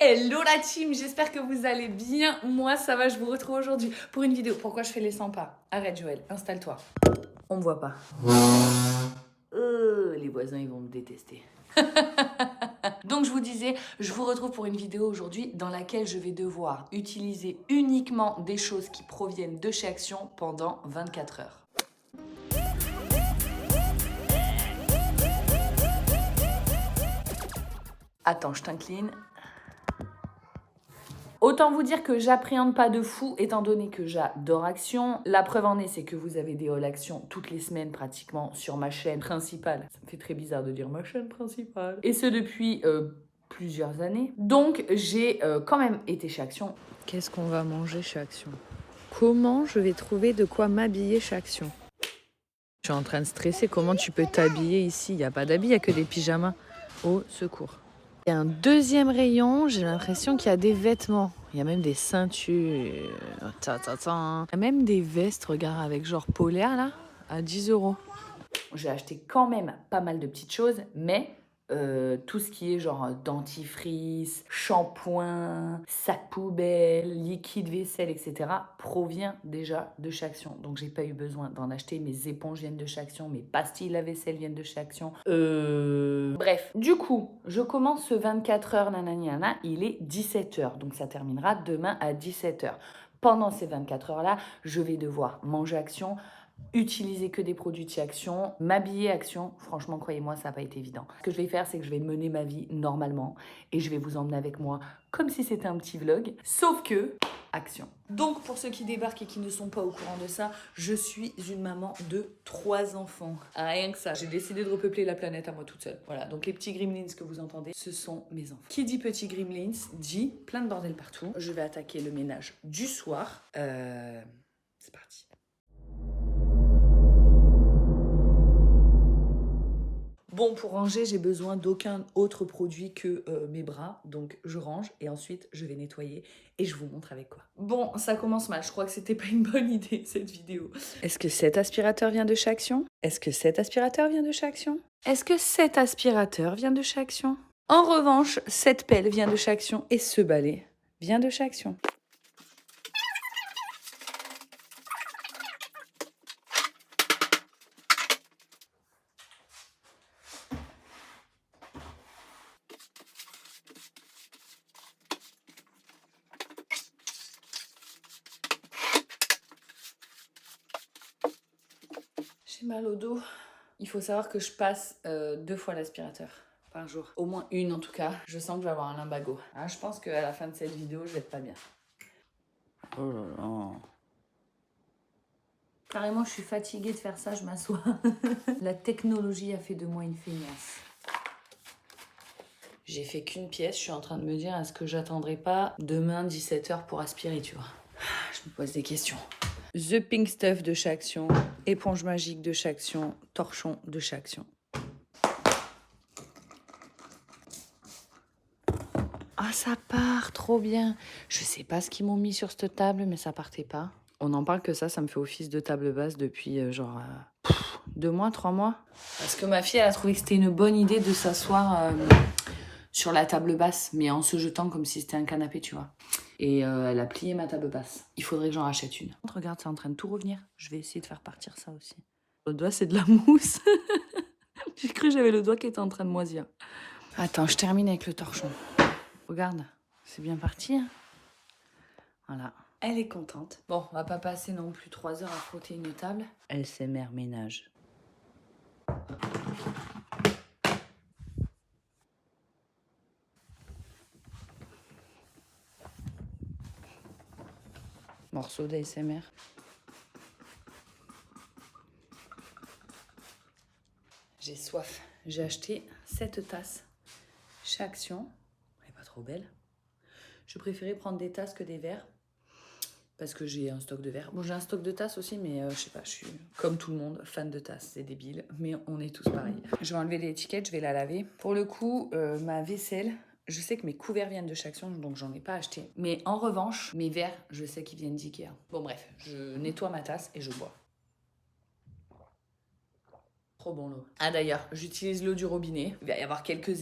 Hello la team, j'espère que vous allez bien. Moi ça va, je vous retrouve aujourd'hui pour une vidéo. Pourquoi je fais les 100 pas? Arrête Joël, installe-toi. On me voit pas. Les voisins ils vont me détester. Donc je vous disais, je vous retrouve pour une vidéo aujourd'hui dans laquelle je vais devoir utiliser uniquement des choses qui proviennent de chez Action pendant 24 heures. Attends, je t'incline. Autant vous dire que j'appréhende pas de fou étant donné que j'adore Action. La preuve en est, c'est que vous avez des hauls Action toutes les semaines pratiquement sur ma chaîne principale. Ça me fait très bizarre de dire ma chaîne principale. Et ce depuis plusieurs années. Donc j'ai quand même été chez Action. Qu'est-ce qu'on va manger chez Action? Comment je vais trouver de quoi m'habiller chez Action? Je suis en train de stresser. Comment tu peux t'habiller ici? Il n'y a pas d'habits, il n'y a que des pyjamas. Au secours. Il y a un deuxième rayon, j'ai l'impression qu'il y a des vêtements. Il y a même des ceintures. Il y a même des vestes, regarde, avec genre polaire là, à 10 €. J'ai acheté quand même pas mal de petites choses, mais tout ce qui est genre dentifrice, shampoing, sac poubelle, liquide vaisselle, etc. provient déjà de chez Action. Donc j'ai pas eu besoin d'en acheter. Mes éponges viennent de chez Action, mes pastilles lave-vaisselle viennent de chez Action. Bref, du coup, je commence ce 24 heures, nanana, il est 17 h. Donc ça terminera demain à 17 h. Pendant ces 24 heures-là, je vais devoir manger Action, utiliser que des produits de chez Action, m'habiller Action. Franchement, croyez-moi, ça n'a pas été évident. Ce que je vais faire, c'est que je vais mener ma vie normalement et je vais vous emmener avec moi comme si c'était un petit vlog, sauf que Action. Donc, pour ceux qui débarquent et qui ne sont pas au courant de ça, je suis une maman de 3 enfants. Rien que ça. J'ai décidé de repeupler la planète à moi toute seule. Voilà, donc les petits gremlins que vous entendez, ce sont mes enfants. Qui dit petits gremlins dit plein de bordel partout. Je vais attaquer le ménage du soir. C'est parti. Bon, pour ranger, j'ai besoin d'aucun autre produit que mes bras. Donc, je range et ensuite, je vais nettoyer et je vous montre avec quoi. Bon, ça commence mal. Je crois que c'était pas une bonne idée, cette vidéo. Est-ce que cet aspirateur vient de chez Action? Est-ce que cet aspirateur vient de chez Action? Est-ce que cet aspirateur vient de chez Action? En revanche, cette pelle vient de chez Action et ce balai vient de chez Action. J'ai mal au dos. Il faut savoir que je passe 2 fois l'aspirateur par jour. Au moins une en tout cas. Je sens que je vais avoir un lumbago. Ah, je pense qu'à la fin de cette vidéo, je vais être pas bien. Oh là là. Carrément, je suis fatiguée de faire ça, je m'assois. La technologie a fait de moi une feignasse. J'ai fait qu'une pièce, je suis en train de me dire, est-ce que j'attendrai pas demain 17 h pour aspirer, tu vois? Je me pose des questions. The Pink Stuff de chez Action, éponge magique de chez Action, torchon de chez Action. Ah, ça part, trop bien. Je sais pas ce qu'ils m'ont mis sur cette table, mais ça partait pas. On en parle que ça me fait office de table basse depuis 2 mois, 3 mois. Parce que ma fille, elle a trouvé que c'était une bonne idée de s'asseoir sur la table basse, mais en se jetant comme si c'était un canapé, tu vois. Et elle a plié ma table basse. Il faudrait que j'en rachète une. Regarde, c'est en train de tout revenir. Je vais essayer de faire partir ça aussi. Le doigt, c'est de la mousse. J'ai cru que j'avais le doigt qui était en train de moisir. Attends, je termine avec le torchon. Regarde, c'est bien parti. Hein. Voilà. Elle est contente. Bon, on va pas passer non plus 3 heures à frotter une table. LCMR ménage. Morceau d'ASMR. J'ai soif. J'ai acheté cette tasse chez Action. Elle est pas trop belle. Je préférais prendre des tasses que des verres. Parce que j'ai un stock de verres. Bon, j'ai un stock de tasses aussi, mais je sais pas, je suis comme tout le monde, fan de tasses, c'est débile. Mais on est tous pareils. Je vais enlever l'étiquette, je vais la laver. Pour le coup, ma vaisselle, je sais que mes couverts viennent de chez Action, donc j'en ai pas acheté. Mais en revanche, mes verres, je sais qu'ils viennent d'Ikea. Bon bref, je nettoie ma tasse et je bois. Trop bon l'eau. Ah d'ailleurs, j'utilise l'eau du robinet. Il va y avoir quelques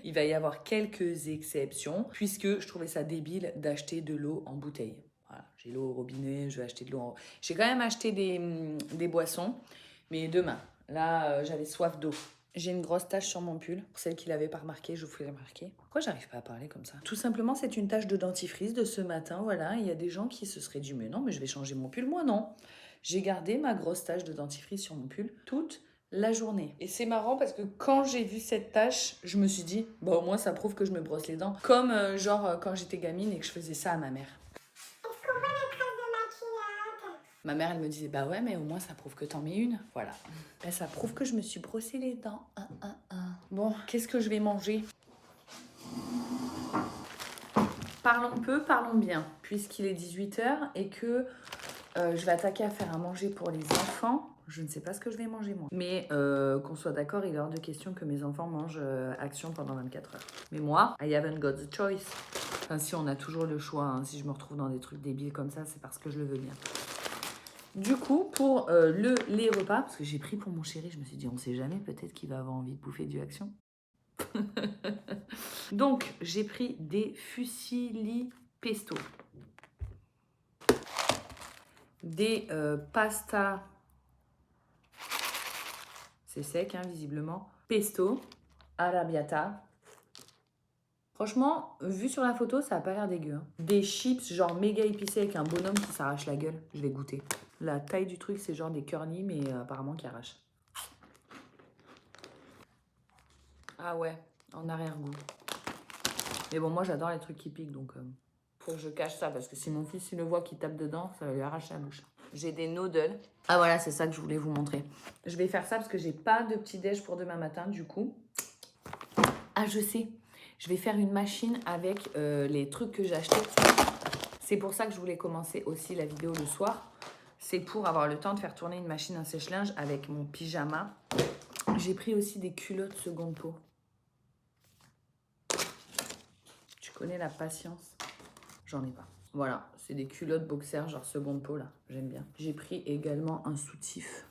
Il va y avoir quelques exceptions, puisque je trouvais ça débile d'acheter de l'eau en bouteille. Voilà, j'ai l'eau au robinet, je vais acheter de l'eau en... J'ai quand même acheté des boissons, mais demain. Là, j'avais soif d'eau. J'ai une grosse tache sur mon pull. Pour celles qui ne l'avaient pas remarqué, je vous fais remarquer. Pourquoi j'arrive pas à parler comme ça? Tout simplement, c'est une tache de dentifrice de ce matin. Voilà, il y a des gens qui se seraient dit, mais non, mais je vais changer mon pull. Moi, non. J'ai gardé ma grosse tache de dentifrice sur mon pull toute la journée. Et c'est marrant parce que quand j'ai vu cette tache, je me suis dit, bah au moins ça prouve que je me brosse les dents. Comme quand j'étais gamine et que je faisais ça à ma mère. Est-ce qu'on voit la trace de maquillage? Ma mère, elle me disait, bah ouais, mais au moins ça prouve que t'en mets une. Voilà. Ben, ça prouve que je me suis brossé les dents. Bon, qu'est-ce que je vais manger? Parlons peu, parlons bien. Puisqu'il est 18h et que je vais attaquer à faire à manger pour les enfants. Je ne sais pas ce que je vais manger moi. Mais qu'on soit d'accord, il est hors de question que mes enfants mangent Action pendant 24 heures. Mais moi, I haven't got the choice. Enfin si, on a toujours le choix. Hein. Si je me retrouve dans des trucs débiles comme ça, c'est parce que je le veux bien. Du coup, pour les repas, parce que j'ai pris pour mon chéri, je me suis dit, on ne sait jamais, peut-être qu'il va avoir envie de bouffer du Action. Donc, j'ai pris des fusilli pesto. Des pasta, c'est sec hein, visiblement, pesto, arrabbiata. Franchement, vu sur la photo, ça a pas l'air dégueu. Hein. Des chips genre méga épicés avec un bonhomme qui s'arrache la gueule. Je vais goûter. La taille du truc, c'est genre des curly, mais apparemment qui arrachent. Ah ouais, en arrière-goût. Mais bon, moi j'adore les trucs qui piquent, donc faut que je cache ça, parce que si mon fils il le voit qui tape dedans, ça va lui arracher la bouche. J'ai des noodles. Ah voilà, c'est ça que je voulais vous montrer. Je vais faire ça parce que j'ai pas de petit déj pour demain matin, du coup. Ah, je sais. Je vais faire une machine avec les trucs que j'ai achetés. C'est pour ça que je voulais commencer aussi la vidéo le soir. C'est pour avoir le temps de faire tourner une machine à sèche-linge avec mon pyjama. J'ai pris aussi des culottes seconde peau. Tu connais la patience? J'en ai pas. Voilà, c'est des culottes boxers genre seconde peau là. J'aime bien. J'ai pris également un soutif.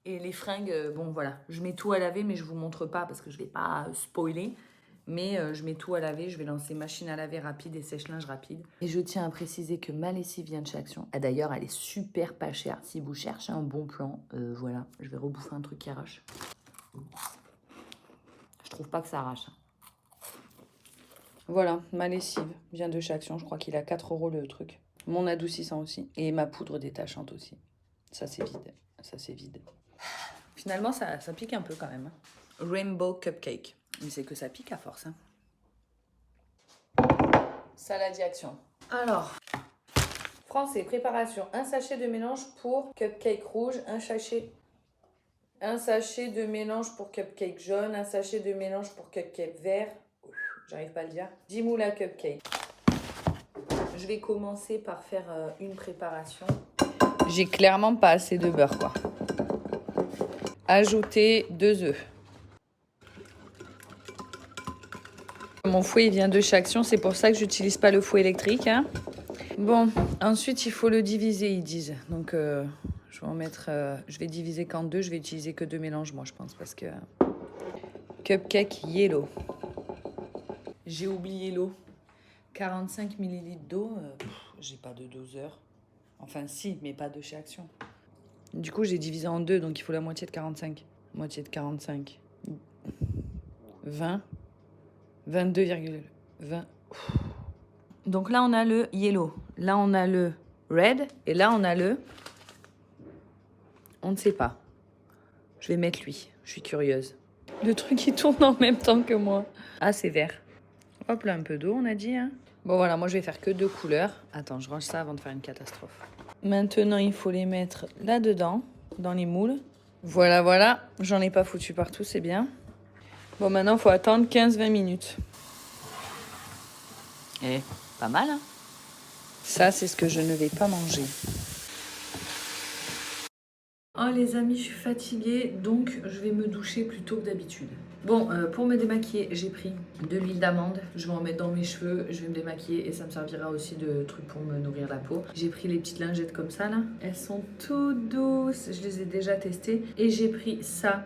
Et les fringues, bon voilà, je mets tout à laver, mais je vous montre pas parce que je vais pas spoiler. Mais je mets tout à laver, je vais lancer machine à laver rapide et sèche-linge rapide. Et je tiens à préciser que ma lessive vient de chez Action. Ah, d'ailleurs, elle est super pas chère. Si vous cherchez un bon plan, voilà, je vais rebouffer un truc qui arrache. Je trouve pas que ça arrache. Voilà, ma lessive vient de chez Action. Je crois qu'il a 4 € le truc. Mon adoucissant aussi. Et ma poudre détachante aussi. Ça, c'est vide. Ça, c'est vide. Finalement, ça pique un peu quand même. Rainbow Cupcake. Mais c'est que ça pique à force. Hein. Saladier Action. Alors, français, préparation. Un sachet de mélange pour cupcake rouge. Un sachet de mélange pour cupcake jaune. Un sachet de mélange pour cupcake vert. J'arrive pas à le dire. 10 moules à cupcake. Je vais commencer par faire une préparation. J'ai clairement pas assez de beurre, quoi. Ajouter 2 œufs. Mon fouet il vient de chez Action, c'est pour ça que j'utilise pas le fouet électrique. Hein. Bon, ensuite il faut le diviser, ils disent. Donc je vais en mettre, je vais diviser qu'en 2, je vais utiliser que 2 mélanges, moi je pense, parce que cupcake yellow. J'ai oublié l'eau. 45 ml d'eau, j'ai pas de doseur. Enfin si, mais pas de chez Action. Du coup j'ai divisé en 2, donc il faut la moitié de 45. Moitié de 45. 20. 22,20. Donc là, on a le yellow. Là, on a le red. Et là, on a le... On ne sait pas. Je vais mettre lui. Je suis curieuse. Le truc qui tourne en même temps que moi. Ah, c'est vert. Hop là, un peu d'eau, on a dit. Hein. Bon, voilà, moi, je vais faire que 2 couleurs. Attends, je range ça avant de faire une catastrophe. Maintenant, il faut les mettre là-dedans, dans les moules. Voilà, voilà. J'en ai pas foutu partout, c'est bien. Bon, maintenant, il faut attendre 15-20 minutes. Eh, pas mal, hein? Ça, c'est ce que je ne vais pas manger. Oh, les amis, je suis fatiguée, donc je vais me doucher plus tôt que d'habitude. Bon, pour me démaquiller, j'ai pris de l'huile d'amande. Je vais en mettre dans mes cheveux, je vais me démaquiller et ça me servira aussi de truc pour me nourrir la peau. J'ai pris les petites lingettes comme ça, là. Elles sont toutes douces, je les ai déjà testées. Et j'ai pris ça.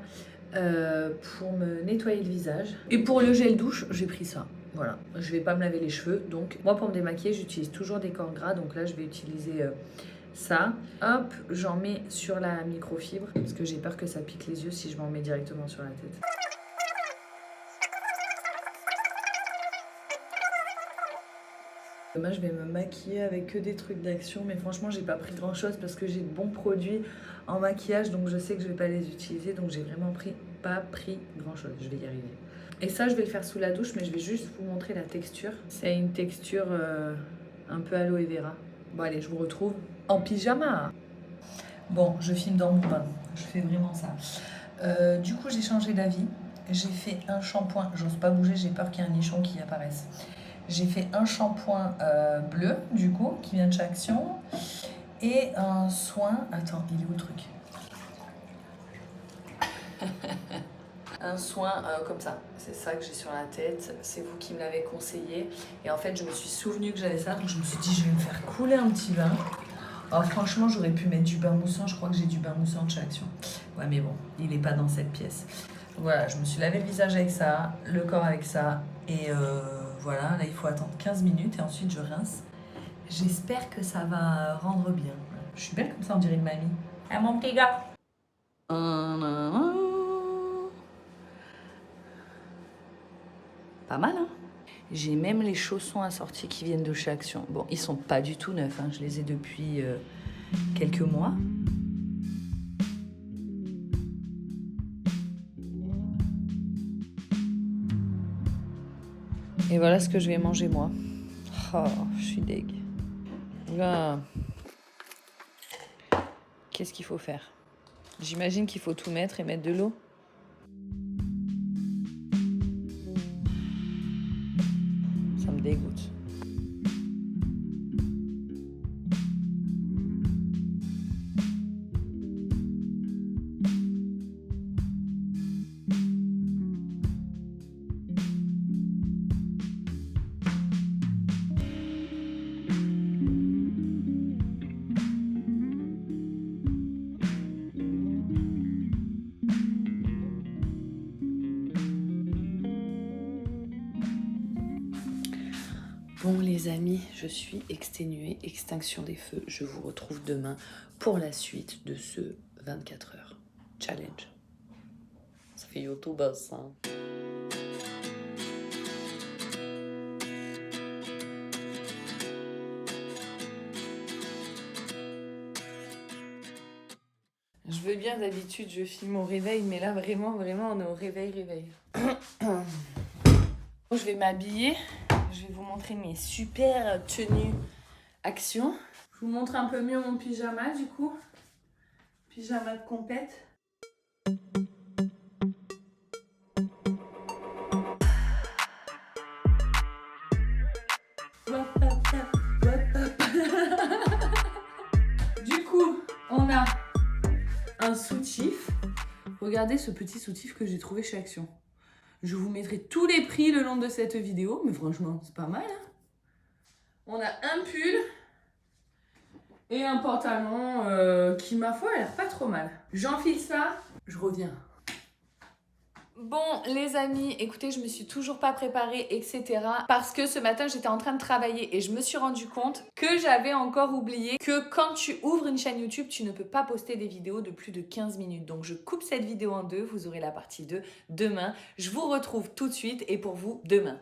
pour me nettoyer le visage. Et pour le gel douche, j'ai pris ça. Voilà, je vais pas me laver les cheveux. Donc moi pour me démaquiller, j'utilise toujours des corps gras. Donc là, je vais utiliser ça. Hop, j'en mets sur la microfibre parce que j'ai peur que ça pique les yeux si je m'en mets directement sur la tête. Demain, je vais me maquiller avec que des trucs d'action, mais franchement, j'ai pas pris grand chose parce que j'ai de bons produits en maquillage, donc je sais que je vais pas les utiliser, donc j'ai vraiment pas pris grand chose. Je vais y arriver. Et ça, je vais le faire sous la douche, mais je vais juste vous montrer la texture. C'est une texture un peu aloe vera. Bon, allez, je vous retrouve en pyjama. Bon, je filme dans mon bain. Je fais vraiment ça. Du coup, j'ai changé d'avis. J'ai fait un shampoing. J'ose pas bouger, j'ai peur qu'il y ait un nichon qui apparaisse. J'ai fait un shampoing bleu, du coup, qui vient de chez Action. Et un soin... Attends, il est où le truc? Un soin comme ça. C'est ça que j'ai sur la tête. C'est vous qui me l'avez conseillé. Et en fait, je me suis souvenu que j'avais ça. Donc, je me suis dit, je vais me faire couler un petit bain. Alors, franchement, j'aurais pu mettre du bain moussant. Je crois que j'ai du bain moussant de chez Action. Ouais, mais bon, il n'est pas dans cette pièce. Voilà, je me suis lavé le visage avec ça, le corps avec ça. Et voilà, là, il faut attendre 15 minutes et ensuite, je rince. J'espère que ça va rendre bien. Je suis belle comme ça, on dirait une mamie. Ah, mon petit gars. Pas mal, hein? J'ai même les chaussons assortis qui viennent de chez Action. Bon, ils sont pas du tout neufs, hein. Je les ai depuis quelques mois. Et voilà ce que je vais manger, moi. Oh, je suis deg. Là, qu'est-ce qu'il faut faire? J'imagine qu'il faut tout mettre et mettre de l'eau. Ça me dégoûte. Bon les amis, je suis exténuée, extinction des feux. Je vous retrouve demain pour la suite de ce 24 heures challenge. Ça fait YouTube ça. Je veux bien d'habitude, je filme au réveil, mais là vraiment, on est au réveil. Je vais m'habiller. Je vais vous montrer mes super tenues Action. Je vous montre un peu mieux mon pyjama du coup. Pyjama de compète. Du coup, on a un soutif. Regardez ce petit soutif que j'ai trouvé chez Action. Je vous mettrai tous les prix le long de cette vidéo, mais franchement, c'est pas mal. Hein. On a un pull et un pantalon qui, ma foi, a l'air pas trop mal. J'enfile ça, je reviens. Bon, les amis, écoutez, je me suis toujours pas préparée, etc. Parce que ce matin, j'étais en train de travailler et je me suis rendu compte que j'avais encore oublié que quand tu ouvres une chaîne YouTube, tu ne peux pas poster des vidéos de plus de 15 minutes. Donc, je coupe cette vidéo en deux. Vous aurez la partie 2 demain. Je vous retrouve tout de suite et pour vous, demain.